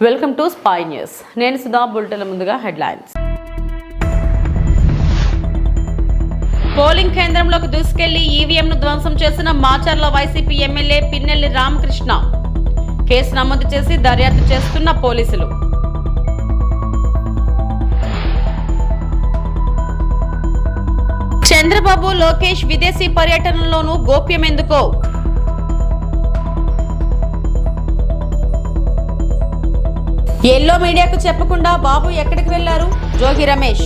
Welcome to spy news. నేను సుధా. బులెటిన్ల ముందుగా headlines. Polling కేంద్రంలోకి దూసుకెళ్లి ఈవీఎంను ధ్వంసం చేసిన Macherla YCP MLA Pinnelli Ramakrishna. Case నమోదు చేసి దర్యాప్తు చేస్తున్న పోలీసులు. చంద్రబాబు లోకేష్ విదేశీ పర్యటనలోనూ గోప్యమెందుకో? ఎల్లో మీడియాకు చెప్పకుండా బాబు ఎక్కడికి వెళ్లారు? జోగి రమేష్.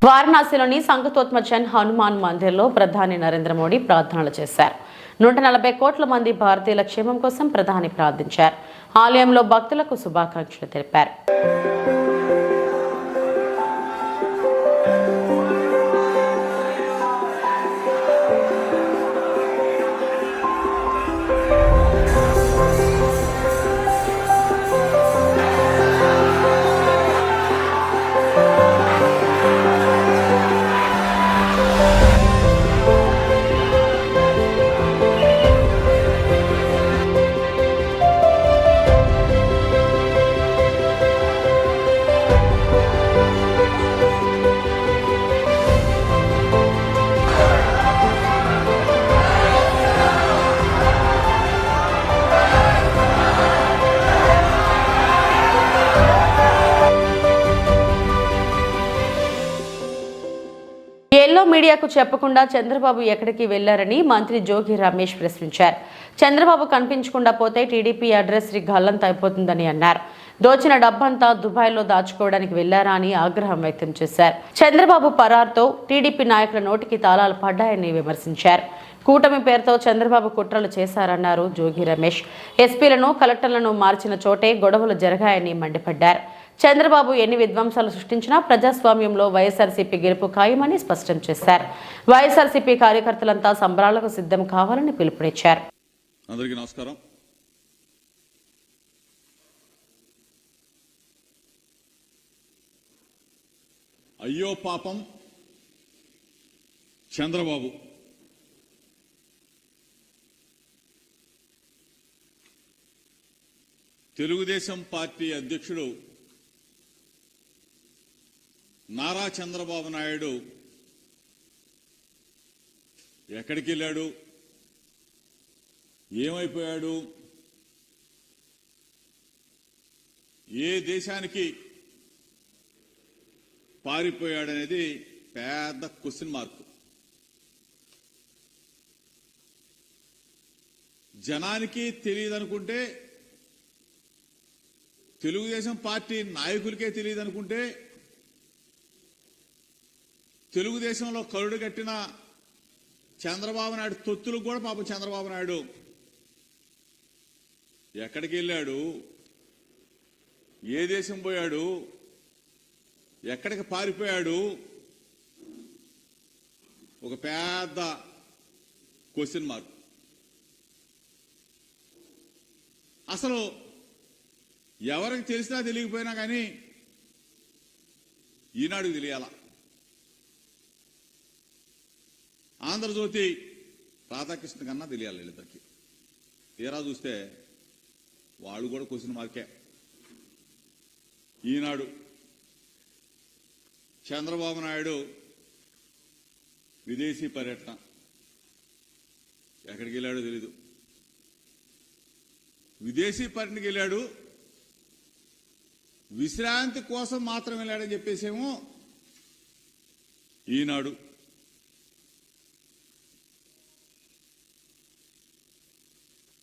వారణాసిలోని సంకతోత్మచన్ హనుమాన్ మందిర్లో ప్రధాని నరేంద్ర మోడీ ప్రార్థనలు చేశారు. 140 కోట్ల మంది భారతీయుల క్షేమం కోసం ప్రధాని ప్రార్థించారు. ఆలయంలో భక్తులకు శుభాకాంక్షలు తెలిపారు. ఎల్లో మీడియాకు చెప్పకుండా చంద్రబాబు ఎక్కడికి వెళ్లారని మంత్రి జోగి రమేష్ ప్రశ్నించారు. చంద్రబాబు కనిపించకుండా పోతే టీడీపీ అడ్రస్ గల్లంత అయిపోతుందని అన్నారు. దోచిన డబ్బంతా దుబాయ్లో దాచుకోవడానికి వెళ్లారా అని ఆగ్రహం వ్యక్తం చేశారు. చంద్రబాబు పరార్తో టీడీపీ నాయకుల నోటికి తాళాలు పడ్డాయని విమర్శించారు. కూటమి పేరుతో చంద్రబాబు కుట్రలు చేశారన్నారు జోగి రమేష్. ఎస్పీలను కలెక్టర్లను మార్చిన చోటే గొడవలు జరిగాయని మండిపడ్డారు. చంద్రబాబు ఎన్ని విధ్వంసాలు సృష్టించినా ప్రజాస్వామ్యంలో వైఎస్ఆర్సీపీ గెలుపు ఖాయమని స్పష్టం చేశారు. వైఎస్ఆర్సీపీ కార్యకర్తలంతా సంబరాలకు సిద్ధం కావాలని పిలుపునిచ్చారు. అందరికీ నమస్కారం. అయ్యో పాపం చంద్రబాబు. తెలుగుదేశం పార్టీ అధ్యక్షుడు నారా చంద్రబాబు నాయుడు ఎక్కడికి వెళ్ళాడు? ఏమైపోయాడు? ఏ దేశానికి పారిపోయాడనేది పెద్ద క్వశ్చన్ మార్క్. జనానికి తెలియదనుకుంటే, తెలుగుదేశం పార్టీ నాయకులకే తెలియదనుకుంటే, తెలుగుదేశంలో కరుడు కట్టిన చంద్రబాబు నాయుడు తొత్తులకు కూడా పాపం చంద్రబాబు నాయుడు ఎక్కడికి వెళ్ళాడు, ఏ దేశం పోయాడు, ఎక్కడికి పారిపోయాడు, ఒక పెద్ద క్వశ్చన్ మార్క్. అసలు ఎవరికి తెలిసినా తెలియకపోయినా కానీ ఈనాడుకు తెలియాల. ఆంధ్రజ్యోతి రాధాకృష్ణ కన్నా తెలియాలి వీళ్ళిద్దరికి. తీరా చూస్తే వాళ్ళు కూడా క్వశ్చన్ మార్కే. ఈనాడు చంద్రబాబు నాయుడు విదేశీ పర్యటన ఎక్కడికి వెళ్ళాడో తెలీదు. విదేశీ పర్యటనకి వెళ్ళాడు, విశ్రాంతి కోసం మాత్రం వెళ్ళాడని చెప్పేసేమో ఈనాడు.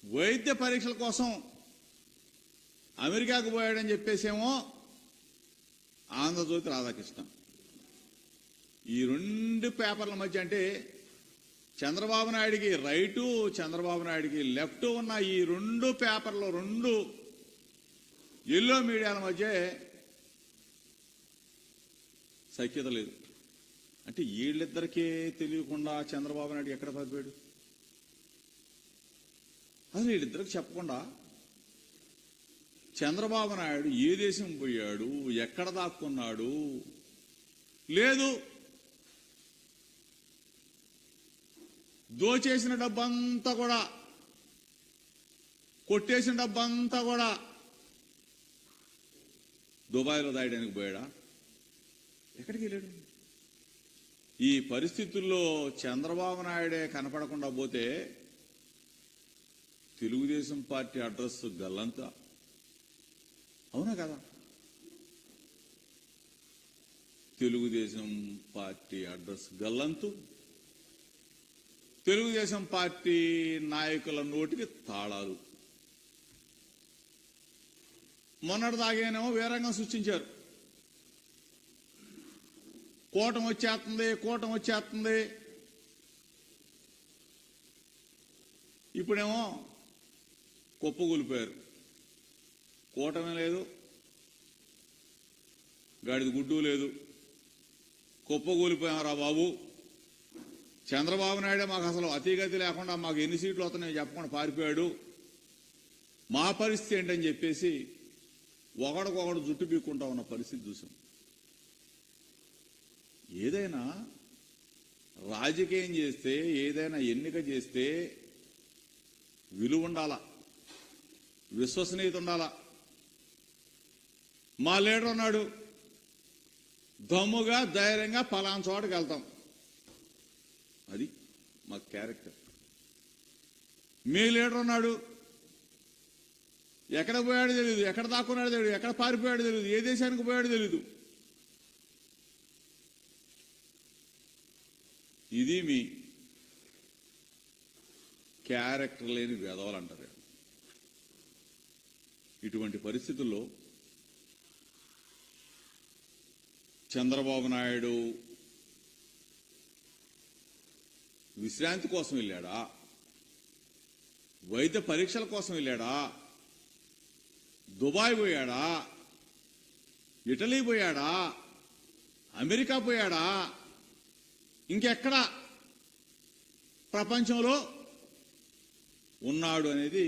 వైద్య పరీక్షల కోసం అమెరికాకు పోయాడని చెప్పేసేమో ఆంధ్రజ్యోతి రాధాకృష్ణ. ఈ రెండు పేపర్ల మధ్య, అంటే చంద్రబాబు నాయుడికి రైటు, చంద్రబాబు నాయుడికి లెఫ్ట్ ఉన్న ఈ రెండు పేపర్లు, రెండు ఎల్లో మీడియాల మధ్య సఖ్యత లేదు. అంటే వీళ్ళిద్దరికే తెలియకుండా చంద్రబాబు నాయుడు ఎక్కడ పారిపోయాడు? అసలు వీళ్ళిద్దరికి చెప్పకుండా చంద్రబాబు నాయుడు ఏ దేశం పోయాడు, ఎక్కడ దాక్కున్నాడు లేదు. దోచేసిన డబ్బంతా కూడా, కొట్టేసిన డబ్బంతా కూడా దుబాయ్లో దాయడానికి పోయాడా? ఎక్కడికి వెళ్ళాడు? ఈ పరిస్థితుల్లో చంద్రబాబు నాయుడే కనపడకుండా పోతే తెలుగుదేశం పార్టీ అడ్రస్ గల్లంతా. అవునా కదా? తెలుగుదేశం పార్టీ అడ్రస్ గల్లంతు, తెలుగుదేశం పార్టీ నాయకుల నోటికి తాళాలు. మొన్నటిదాగేనేమో వీరంగం సృష్టించారు. కూటమి వచ్చేస్తుంది. ఇప్పుడేమో కుప్పగూలిపోయారు. కూటమి లేదు, గాడిద గుడ్డు లేదు, కుప్పగూలిపోయారా బాబు. చంద్రబాబు నాయుడే మాకు అసలు అతిగతి లేకుండా మాకు ఎన్ని సీట్లు వస్తున్నాయో చెప్పకుండా పారిపోయాడు. మా పరిస్థితి ఏంటని చెప్పేసి ఒకడికొకడు జుట్టు పీక్కుంటా ఉన్న పరిస్థితి చూసాం. ఏదైనా రాజకీయం చేస్తే, ఏదైనా ఎన్నిక చేస్తే విలువ ఉండాలా, విశ్వసనీయత ఉండాలా. మా లీడర్ ఉన్నాడు, దమ్ముగా ధైర్యంగా పలానా చోటకి వెళ్తాం, అది మా క్యారెక్టర్. మీ లీడర్ ఉన్నాడు, ఎక్కడ పోయాడో తెలియదు, ఎక్కడ దాక్కున్నాడో తెలియదు, ఎక్కడ పారిపోయాడో తెలియదు, ఏ దేశానికి పోయాడో తెలియదు. ఇది మీ క్యారెక్టర్ లేని వేదవాళ్ళు అంటారు. ఇటువంటి పరిస్థితుల్లో చంద్రబాబు నాయుడు విశ్రాంతి కోసం వెళ్ళాడా, వైద్య పరీక్షల కోసం వెళ్ళాడా, దుబాయ్ పోయాడా, ఇటలీ పోయాడా, అమెరికా పోయాడా, ఇంకెక్కడ ప్రపంచంలో ఉన్నాడు అనేది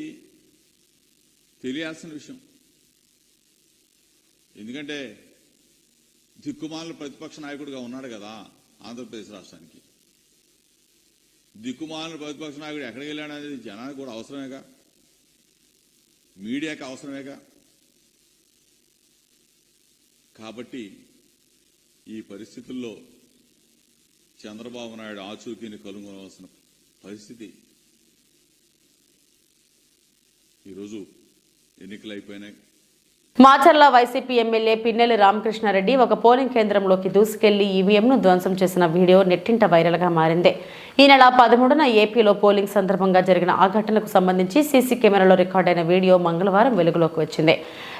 తెలియాల్సిన విషయం. ఎందుకంటే దిక్కుమాల ప్రతిపక్ష నాయకుడిగా ఉన్నాడు కదా ఆంధ్రప్రదేశ్ రాష్ట్రానికి. దిక్కుమాల ప్రతిపక్ష నాయకుడు ఎక్కడికి వెళ్ళాడు అనేది జనానికి కూడా అవసరమేగా, మీడియాకి అవసరమేగా. కాబట్టి ఈ పరిస్థితుల్లో చంద్రబాబు నాయుడు ఆచూకీని కనుగొనవలసిన పరిస్థితి. ఈరోజు ఎన్నికలు అయిపోయినాయి. మాచర్ల వైసీపీ ఎమ్మెల్యే పిన్నెల్లి రామకృష్ణారెడ్డి ఒక పోలింగ్ కేంద్రంలోకి దూసుకెళ్లి ఈవీఎంను ధ్వంసం చేసిన వీడియో నెట్టింట వైరల్గా మారింది. ఈ నెల 13న ఏపీలో పోలింగ్ సందర్భంగా జరిగిన ఆ ఘటనకు సంబంధించి సీసీ కెమెరాలో రికార్డైన వీడియో మంగళవారం వెలుగులోకి వచ్చింది.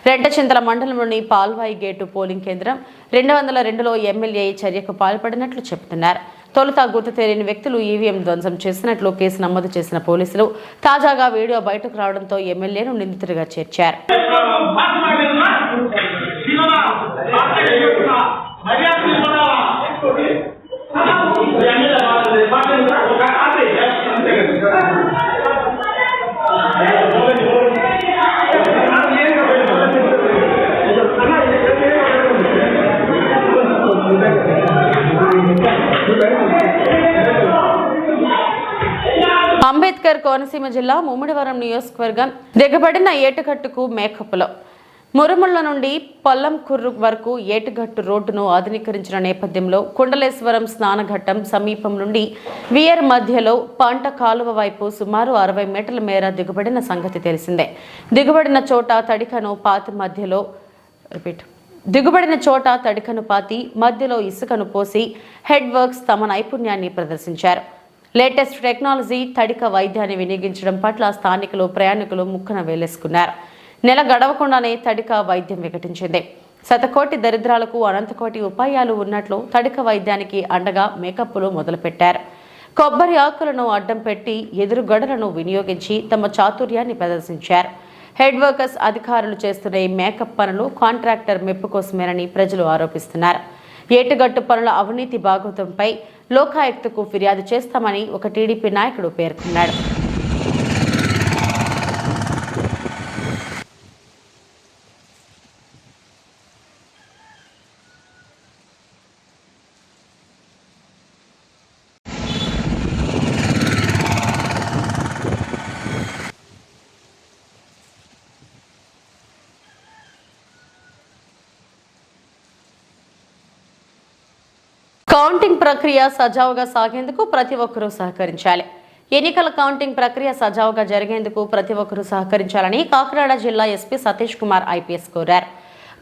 రెంటచింతల మండలంలోని పాల్వాయి గేటు పోలింగ్ కేంద్రం 202లో ఎమ్మెల్యే ఈ చర్యకు పాల్పడినట్లు చెబుతున్నారు. తొలుత గుర్తు తెలియని వ్యక్తులు ఈవీఎం ధ్వంసం చేసినట్లు కేసు నమోదు చేసిన పోలీసులు తాజాగా వీడియో బయటకు రావడంతో ఎమ్మెల్యేను నిందితుడిగా చేర్చారు. అంబేద్కర్ కోనసీమ జిల్లా ముమ్మిడివరం నియోజకవర్గం దిగబడిన ఏటుగట్టుకు మేకపులో మురుముళ్ల నుండి పొల్లంకుర్రు వరకు ఏటుగట్టు రోడ్డును ఆధునీకరించిన నేపథ్యంలో కుండలేశ్వరం స్నానఘట్టం సమీపం నుండి వియర్ మధ్యలో పంట కాలువ వైపు సుమారు 60 మీటర్ల మేర దిగుబడిన సంగతి తెలిసిందే. దిగుబడిన చోట తడికను పాతి మధ్యలో ఇసుకను పోసి హెడ్ వర్క్స్ తమ నైపుణ్యాన్ని ప్రదర్శించారు. లేటెస్ట్ టెక్నాలజీ తడిక వైద్యాన్ని వినియోగించడం పట్ల స్థానికులు ప్రయాణికులు ముక్కన వేలేసుకున్నారు. నెల గడవకుండానే తడిక వైద్యం వికటించింది. శతకోటి దరిద్రాలకు అనంతకోటి ఉపాయాలు ఉన్నట్లు తడిక వైద్యానికి అండగా మేకప్లు మొదలుపెట్టారు. కొబ్బరి ఆకులను అడ్డం పెట్టి ఎదురుగడలను వినియోగించి తమ చాతుర్యాన్ని ప్రదర్శించారు. హెడ్ వర్కర్స్ అధికారులు చేస్తున్న ఈ మేకప్ పనులు కాంట్రాక్టర్ మెప్పు కోసమేనని ప్రజలు ఆరోపిస్తున్నారు. ఏటుగట్టు పనుల అవినీతి భాగోతంపై లోకాయుక్తకు ఫిర్యాదు చేస్తామని ఒక టీడీపీ నాయకుడు పేర్కొన్నాడు. కౌంటింగ్ ప్రక్రియ సజావుగా సాగేందుకు ప్రతి ఒక్కరూ సహకరించాలి. ఎన్నికల కౌంటింగ్ ప్రక్రియ సజావుగా జరిగేందుకు ప్రతి ఒక్కరూ సహకరించాలని కాకినాడ జిల్లా ఎస్పీ సతీష్ కుమార్ ఐపీఎస్ కోరారు.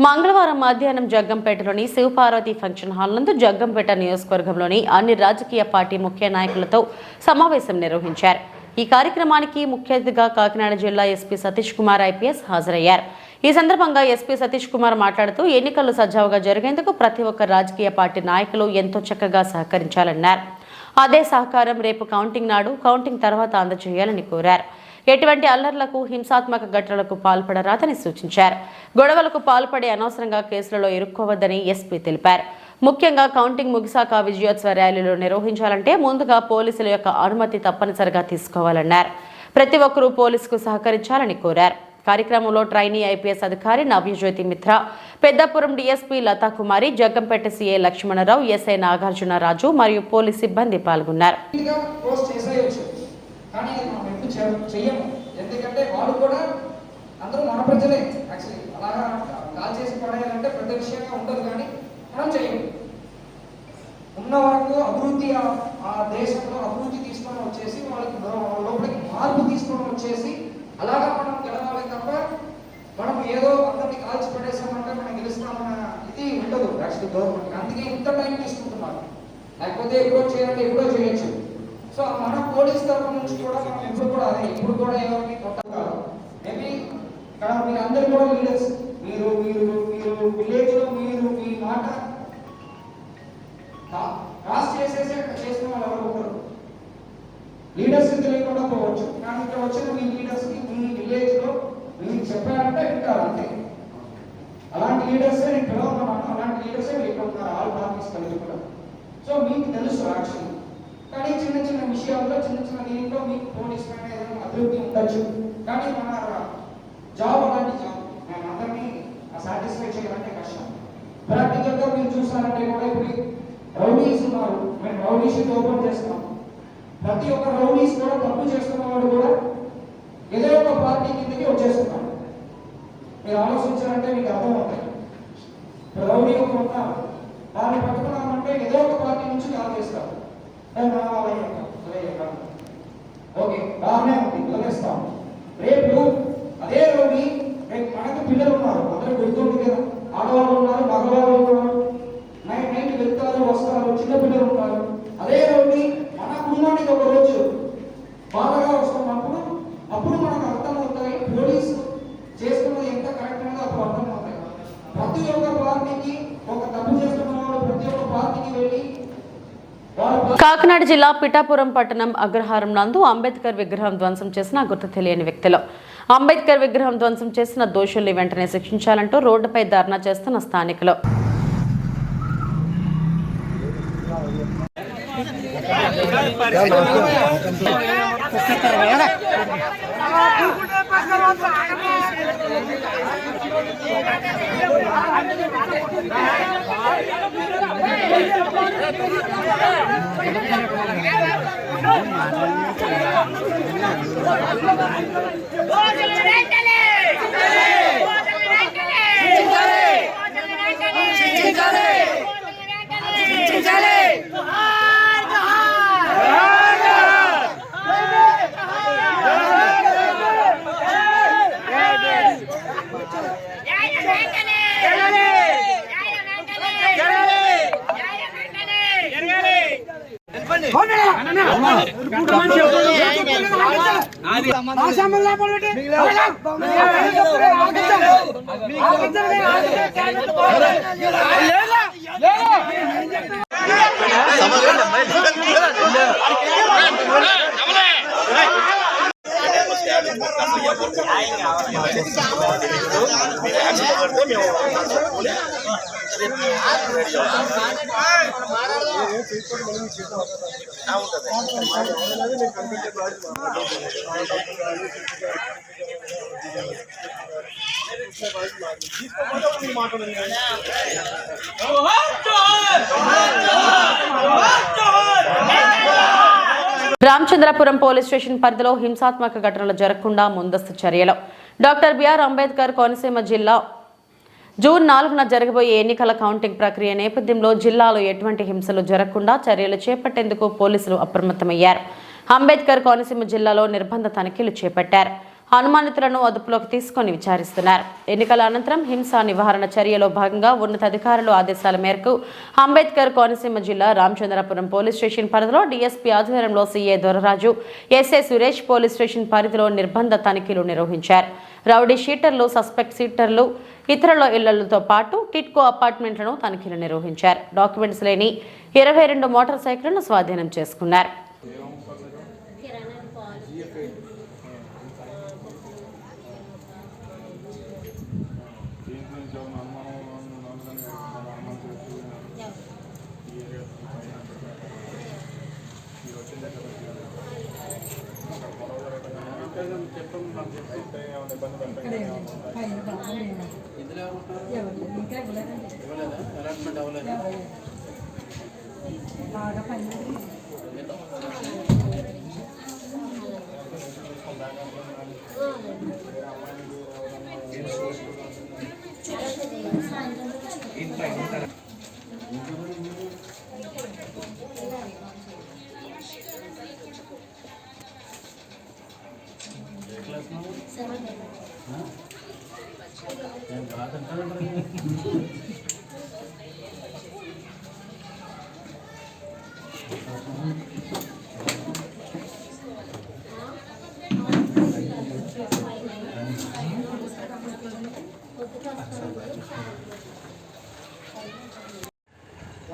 మంగళవారం మధ్యాహ్నం జగ్గంపేటలోని శివపార్వతి ఫంక్షన్ హాల్ నందు జగ్గంపేట నియోజకవర్గంలోని అన్ని రాజకీయ పార్టీ ముఖ్య నాయకులతో సమావేశం నిర్వహించారు. ఈ కార్యక్రమానికి ముఖ్య అతిథిగా కాకినాడ జిల్లా ఎస్పీ సతీష్ కుమార్ ఐపీఎస్ హాజరయ్యారు. ఈ సందర్భంగా ఎస్పీ సతీష్ కుమార్ మాట్లాడుతూ ఎన్నికలు సజావుగా జరిగేందుకు ప్రతి ఒక్క రాజకీయ పార్టీ నాయకులు ఎంతో చక్కగా సహకరించాలన్నారు. అదే సహకారం రేపు కౌంటింగ్ నాడు, కౌంటింగ్ తర్వాత అందజేయాలని కోరారు. ఎటువంటి అల్లర్లకు, హింసాత్మక ఘటనలకు పాల్పడరాదని సూచించారు. గొడవలకు పాల్పడే అనవసరంగా కేసులలో ఇరుక్కోవద్దని ఎస్పీ తెలిపారు. ముఖ్యంగా కౌంటింగ్ ముగిశాక విజయోత్సవ ర్యాలీలు నిర్వహించాలంటే ముందుగా పోలీసుల యొక్క అనుమతి తప్పనిసరిగా తీసుకోవాలన్నారు. ప్రతి ఒక్కరూ పోలీసుకు సహకరించాలని కోరారు. కార్యక్రమంలో ట్రైనీ ఐపీఎస్ అధికారి Navyajyothi Mitra, Peddapuram DSP Lathakumari, Jaggampeta CA Lakshmanarao, SI Nagarjunaraju మరియు పోలీస్ సిబ్బంది పాల్గొన్నారు. ఉన్న వరకు అభివృద్ధి, ఆ దేశంలో అభివృద్ధి తీసుకొని వచ్చేసి వాళ్ళకి లోపలికి మార్పు తీసుకొని వచ్చేసి అలాగా మనం గెలవాలి తప్ప మనం ఏదో అందరినీ కాల్చి పడేసామంటే మనం గెలుస్తామన్న ఇది ఉండదు యాక్చువల్లీ గవర్నమెంట్. అందుకే ఇంత టైం తీసుకుంటున్నారు. లేకపోతే ఎప్పుడో చేయాలంటే ఎప్పుడో చేయొచ్చు. సో మన పోలీస్ తరఫు నుంచి కూడా మనం ఇప్పుడు కూడా ఎవరికి కొత్తగా మేబీ ఇక్కడ మీరు అందరూ కూడా లీడర్స్, మీరు మీరు మీరు విలేజ్ లో మీరు మీ మాట క్రాస్ చేసిన వాళ్ళు ఎవరు ఒకరు లీడర్స్ తెలియకుండా పోవచ్చు. కానీ ఇక్కడ వచ్చిన మీ లీడర్స్ కి మీ విలేజ్ లో మీరు చెప్పారంటే వింటారు అంతే. అలాంటి లీడర్స్ నేను పిలవమన్నాను. అలాంటి లీడర్స్ ఇక్కడ ఉన్నారు, ఆల్ పార్టీస్ కలిసి కూడా. సో మీకు తెలుసు యాక్చువల్లీ. కానీ చిన్న చిన్న విషయాల్లో, చిన్న చిన్న దీంట్లో మీకు పోలీస్ పైన ఏదైనా అభివృద్ధి ఉండొచ్చు. కానీ మన జాబ్ అలాంటి జాబ్ మేము అందరినీ సాటిస్ఫై చేయాలంటే కష్టం. ప్రాక్టికల్ గా మీరు చూసారంటే కూడా ఇప్పుడు రౌడీస్ ఉన్నారు. మేము రౌడీ షీట్ ఓపెన్ చేస్తున్నాం. ప్రతి ఒక్క రౌడీస్ కూడా తప్పు చేస్తున్న వాడు కూడా ఏదో ఒక పార్టీ కిందకి వచ్చేస్తున్నాడు. మీరు ఆలోచించారంటే మీకు అర్థమవుతాయి. రౌడీ ఒక ఉన్నారు, వాళ్ళని పట్టుకున్నామంటే ఏదో ఒక పార్టీ నుంచి కాల్ చేస్తారు. ఓకే బాగానే ఉంది, వదిలేస్తాం. రేపు అదే రౌడీ రేపు మనకు పిల్లలు ఉన్నారు, అందరూ గుర్తుంది కదా, ఆడవాళ్ళు ఉన్నారు, మగవాళ్ళు ఉన్నారు, నైట్ వెళ్తారు వస్తారు, చిన్న పిల్లలు ఉన్నారు. అదే రౌడీ మన కుటుంబానికి ఒక రోజు బాధగా వస్తున్నప్పుడు అప్పుడు మనకు అర్థమవుతాయి పోలీసు చేస్తున్నది ఎంత కరెక్ట్ అనేది అప్పుడు అర్థమవుతాయి. ప్రతి ఒక్క పార్టీకి ఒక తప్పు చేస్తున్న వాళ్ళు ప్రతి ఒక్క పార్టీకి వెళ్ళి. కాకినాడ జిల్లా పిఠాపురం పట్టణం అగ్రహారం నందు అంబేద్కర్ విగ్రహం ధ్వంసం చేసిన గుర్తు తెలియని వ్యక్తులు. అంబేద్కర్ విగ్రహం ధ్వంసం చేసిన దోషుల్ని వెంటనే శిక్షించాలంటూ రోడ్డుపై ధర్నా చేస్తున్న స్థానికులు. రామచంద్రపురం పోలీస్ స్టేషన్ పరిధిలో హింసాత్మక ఘటనలు జరగకుండా ముందస్తు చర్యలు. డాక్టర్ బిఆర్ అంబేద్కర్ కోనసీమ జిల్లా జూన్ 4న జరగబోయే ఎన్నికల కౌంటింగ్ ప్రక్రియ నేపథ్యంలో జిల్లాలో ఎటువంటి హింసలు జరగకుండా చర్యలు చేపట్టేందుకు పోలీసులు అప్రమత్తమయ్యారు. అంబేద్కర్ కోనసీమ జిల్లాలో నిర్బంధ తనిఖీలు చేపట్టారు. అనుమానితులను అదుపులోకి తీసుకొని విచారిస్తున్నారు. ఎన్నికల అనంతరం హింస నివారణ చర్యలో భాగంగా ఉన్నతాధికారుల ఆదేశాల మేరకు అంబేద్కర్ కోనసీమ జిల్లా రామచంద్రపురం పోలీస్ స్టేషన్ పరిధిలో డీఎస్పీ ఆధ్వర్యంలో CA Doraraju, SI Suresh police station పరిధిలో నిర్బంధ తనిఖీలు నిర్వహించారు. రౌడీ షీటర్లు, సస్పెక్ట్ షీటర్లు, ఇతరుల ఇళ్లతో పాటు టిట్కో అపార్ట్మెంట్లను తనిఖీలు నిర్వహించారు. డాక్యుమెంట్స్ లేని 22 మోటార్ సైకిళ్లను స్వాధీనం చేసుకున్నారు.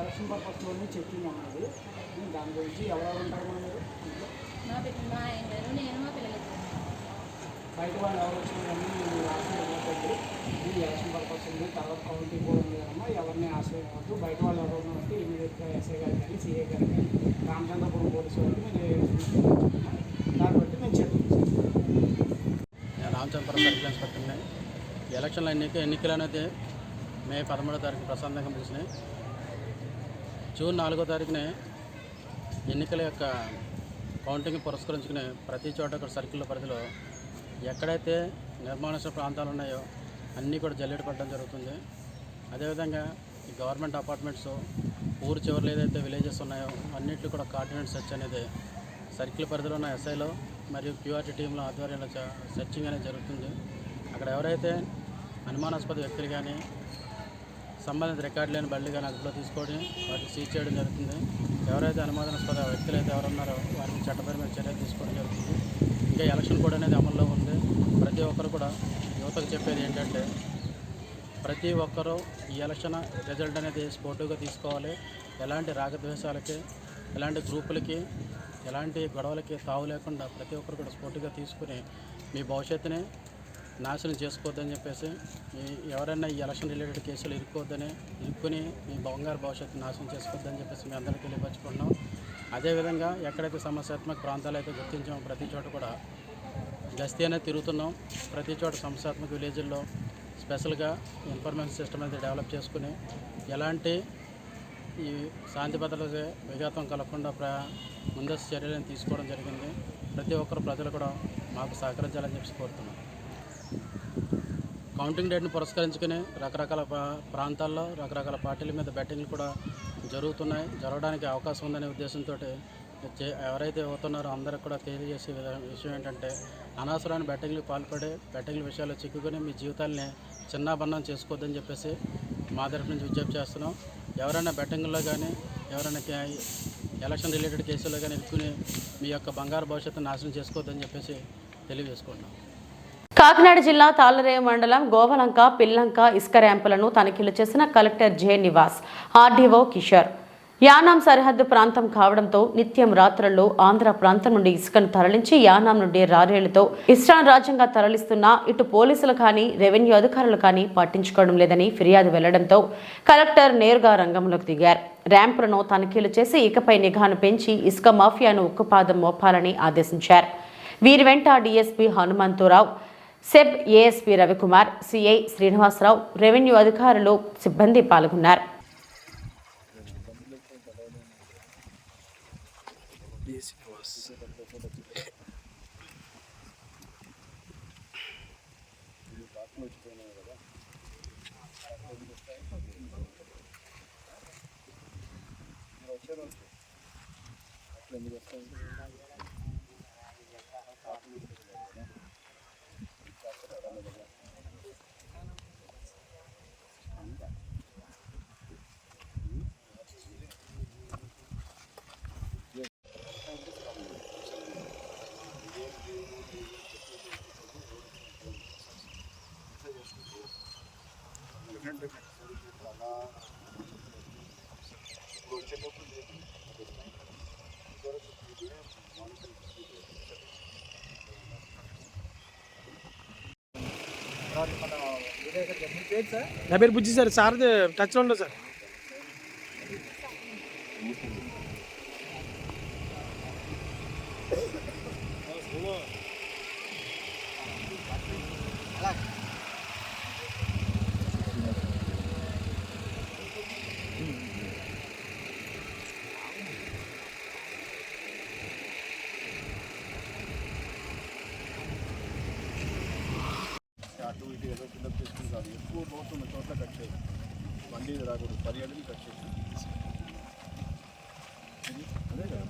ఎలక్షన్ పర్పస్లోనే చెప్పింది అన్నది. దాని గురించి ఎవరెవరు ఉంటారు మన బయట వాళ్ళు ఎవరు వచ్చినారని రాష్ట్రం ఈ ఎలక్షన్ పర్పస్ ఉంది, తర్వాత కౌంటింగ్ కూడా ఉంది కదమ్మా, ఎవరిని ఆశ్రయించవద్దు. బయట వాళ్ళు ఎవరు ఉంటే ఇమీడియట్గా ఎస్ఐ గారు కానీ, సిఐ గారు కానీ, రామచంద్రపురం పోలీసు వాళ్ళకి నేను దాన్ని బట్టి నేను చెప్తాను. రామచంద్రపురం సర్కిల్ ఇన్స్పెక్టర్ని. ఎలక్షన్ల ఎన్నికలు అనేది మే 13వ తారీఖు ప్రశాంతంగా ముగిసినాయి. జూన్ 4వ తారీఖున ఎన్నికల యొక్క కౌంటింగ్ పురస్కరించుకుని ప్రతి చోట ఒక సర్కిల్ పరిధిలో ఎక్కడైతే నిర్మానుష్య ప్రాంతాలు ఉన్నాయో అన్నీ కూడా జల్లెడ పడడం జరుగుతుంది. అదేవిధంగా ఈ గవర్నమెంట్ అపార్ట్మెంట్స్, ఊరు చివరిలో ఏదైతే విలేజెస్ ఉన్నాయో అన్నింటిలో కూడా కార్డినేట్ సెర్చ్ అనేది సర్కిల్ పరిధిలో ఉన్న ఎస్ఐలో మరియు క్యూఆర్టీ టీంల ఆధ్వర్యంలో సెర్చింగ్ అనేది జరుగుతుంది. అక్కడ ఎవరైతే అనుమానాస్పద వ్యక్తులు కానీ, సంబంధిత రికార్డు లేని బళ్ళు కానీ అదుపులో తీసుకొని వాటిని సీజ్ చేయడం జరుగుతుంది. ఎవరైతే అనుమానాస్పద వ్యక్తులు అయితే ఎవరున్నారో వారిని చట్టపరమైన చర్యలు తీసుకోవడం జరుగుతుంది. ఇంకా ఎలక్షన్ కోడ్ అనేది అమల్లో ఉంది. ప్రతి ఒక్కరు కూడా యువతకు చెప్పేది ఏంటంటే, ప్రతి ఒక్కరూ ఈ ఎలక్షన్ రిజల్ట్ అనేది స్పోర్టివ్గా తీసుకోవాలి. ఎలాంటి రాగద్వేషాలకి, ఎలాంటి గ్రూపులకి, ఎలాంటి గొడవలకి తావు లేకుండా ప్రతి ఒక్కరు కూడా స్పోర్టివ్గా తీసుకుని మీ భవిష్యత్తుని నాశనం చేసుకోవద్దని చెప్పేసి, ఎవరైనా ఈ ఎలక్షన్ రిలేటెడ్ కేసులు ఇరుక్కుని మీ బంగారు భవిష్యత్తు నాశనం చేసుకోవద్దని చెప్పేసి మీ అందరికీ తెలియపరచుకుంటున్నాం. అదేవిధంగా ఎక్కడైతే సమస్యాత్మక ప్రాంతాలు అయితే గుర్తించామో ప్రతి చోట కూడా గస్తీ అనేది తిరుగుతున్నాం. ప్రతి చోట సమస్యాత్మక విలేజ్ల్లో స్పెషల్గా ఇన్ఫర్మేషన్ సిస్టమ్ అనేది డెవలప్ చేసుకుని ఎలాంటి ఈ శాంతి భద్రత విఘాతం కలగకుండా ముందస్తు చర్యలను తీసుకోవడం జరిగింది. ప్రతి ఒక్కరు ప్రజలు కూడా మాకు సహకరించాలని చెప్పి కోరుతున్నాం. కౌంటింగ్ డేట్ని పురస్కరించుకుని రకరకాల ప్రాంతాల్లో రకరకాల పార్టీల మీద బెట్టింగ్లు కూడా జరగడానికి అవకాశం ఉందనే ఉద్దేశంతో ఎవరైతే అవుతున్నారో అందరికి కూడా తెలియజేసే విషయం ఏంటంటే, అనవసరమైన బెట్టింగ్లు పాల్పడి బెట్టింగ్ల విషయాల్లో చిక్కుకొని మీ జీవితాలని చిన్నాభిన్నం చేసుకోవద్దని చెప్పేసి మా తరఫు నుంచి విజ్ఞప్తి చేస్తున్నాం. ఎవరైనా బెట్టింగ్లో కానీ, ఎవరైనా ఎలక్షన్ రిలేటెడ్ కేసుల్లో కానీ ఇరుక్కుని మీ యొక్క బంగారు భవిష్యత్తును నాశనం చేసుకోవద్దని చెప్పేసి తెలియజేసుకుంటున్నాం. కాకినాడ జిల్లా తాళ్లరేవు మండలం గోవలంక, పిల్లంక ఇసుక ర్యాంపులను తనిఖీలు చేసిన collector J Nivas, RDO Kishore. Yanam సరిహద్దు ప్రాంతం కావడంతో నిత్యం రాత్రుల్లో ఆంధ్ర ప్రాంతం నుండి ఇసుకను తరలించి యానాం నుండి రారేళ్లతో ఇష్టానురాజ్యంగా తరలిస్తున్నా ఇటు పోలీసులు కానీ, రెవెన్యూ అధికారులు కానీ పట్టించుకోవడం లేదని ఫిర్యాదు వెళ్లడంతో కలెక్టర్ నేరుగా రంగంలోకి దిగారు. ర్యాంపులను తనిఖీలు చేసి ఇకపై నిఘాను పెంచి ఇసుక మాఫియాను ఉక్కుపాదం మోపాలని ఆదేశించారు. వీరి వెంట DSP Hanumantharao, SEB ASP Ravikumar, CI Srinivasarao, revenue అధికారులు, సిబ్బంది పాల్గొన్నారు. నా పేరు బుజ్జి సార్. సార్ టచ్లో ఉండదు సార్. అటు ఇటు ఏదో ఫిల్అప్ చేసుకుని కాదు, ఎక్కువ లోతు ఉన్న చోట్ల కట్ చేయాలి. బండి రాకూడదు, 10 అడుగులు కట్ చేయాలి. అదే కదా.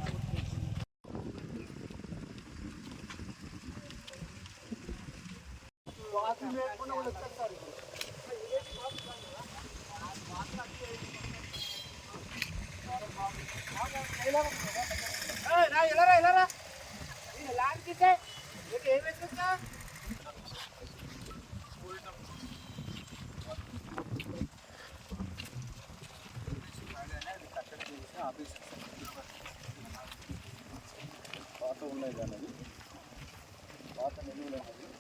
పాత ఉన్నాయి కానీ అది పాత నిలువలు అనేది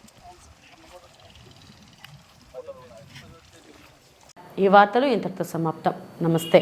ఈ వార్తలు ఇంతటితో సమాప్తం. నమస్తే.